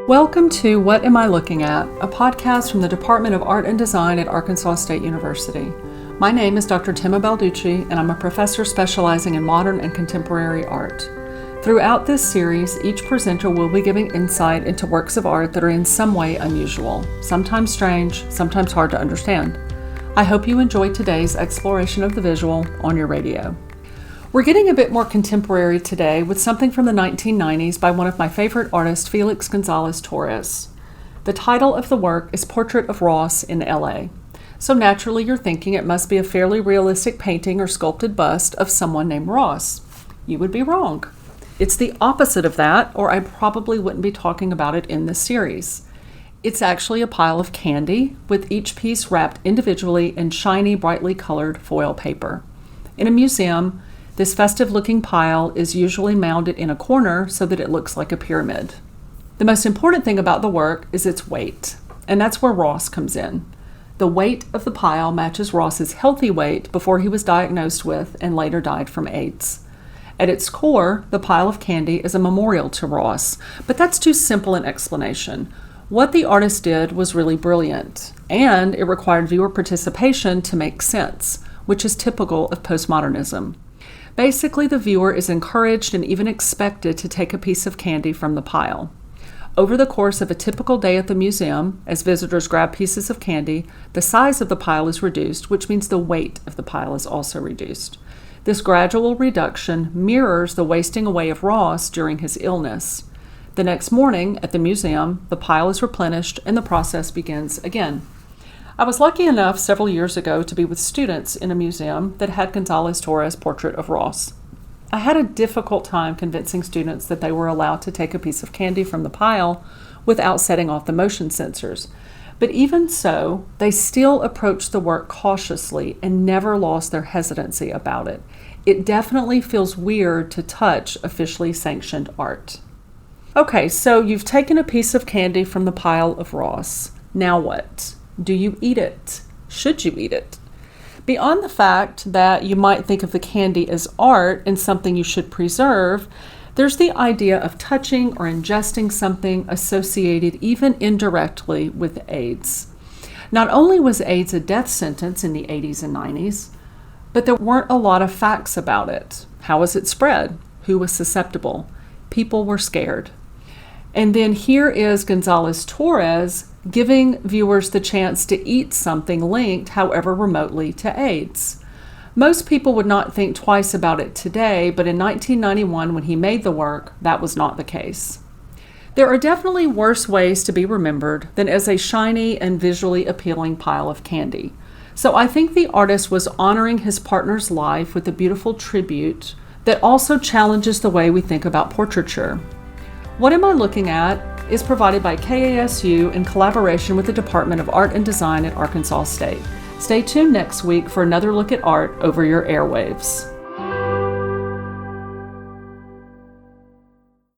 Welcome to What Am I Looking At, a podcast from the Department of Art and Design at Arkansas State University. My name is Dr. Tima Balducci, and I'm a professor specializing in modern and contemporary art. Throughout this series, each presenter will be giving insight into works of art that are in some way unusual, sometimes strange, sometimes hard to understand. I hope you enjoy today's exploration of the visual on your radio. We're getting a bit more contemporary today with something from the 1990s by one of my favorite artists, Felix Gonzalez-Torres. The title of the work is Portrait of Ross in LA. So naturally you're thinking it must be a fairly realistic painting or sculpted bust of someone named Ross. You would be wrong. It's the opposite of that, or I probably wouldn't be talking about it in this series. It's actually a pile of candy, with each piece wrapped individually in shiny, brightly colored foil paper. In a museum, this festive-looking pile is usually mounted in a corner so that it looks like a pyramid. The most important thing about the work is its weight, and that's where Ross comes in. The weight of the pile matches Ross's healthy weight before he was diagnosed with and later died from AIDS. At its core, the pile of candy is a memorial to Ross, but that's too simple an explanation. What the artist did was really brilliant, and it required viewer participation to make sense, which is typical of postmodernism. Basically, the viewer is encouraged and even expected to take a piece of candy from the pile. Over the course of a typical day at the museum, as visitors grab pieces of candy, the size of the pile is reduced, which means the weight of the pile is also reduced. This gradual reduction mirrors the wasting away of Ross during his illness. The next morning at the museum, the pile is replenished and the process begins again. I was lucky enough several years ago to be with students in a museum that had Gonzalez-Torres' portrait of Ross. I had a difficult time convincing students that they were allowed to take a piece of candy from the pile without setting off the motion sensors. But even so, they still approached the work cautiously and never lost their hesitancy about it. It definitely feels weird to touch officially sanctioned art. Okay, so you've taken a piece of candy from the pile of Ross. Now what? Do you eat it? Should you eat it? Beyond the fact that you might think of the candy as art and something you should preserve, there's the idea of touching or ingesting something associated even indirectly with AIDS. Not only was AIDS a death sentence in the 80s and 90s, but there weren't a lot of facts about it. How was it spread? Who was susceptible? People were scared. And then here is Gonzalez-Torres giving viewers the chance to eat something linked, however remotely, to AIDS. Most people would not think twice about it today, but in 1991, when he made the work, that was not the case. There are definitely worse ways to be remembered than as a shiny and visually appealing pile of candy. So I think the artist was honoring his partner's life with a beautiful tribute that also challenges the way we think about portraiture. What Am I Looking At is provided by KASU in collaboration with the Department of Art and Design at Arkansas State. Stay tuned next week for another look at art over your airwaves.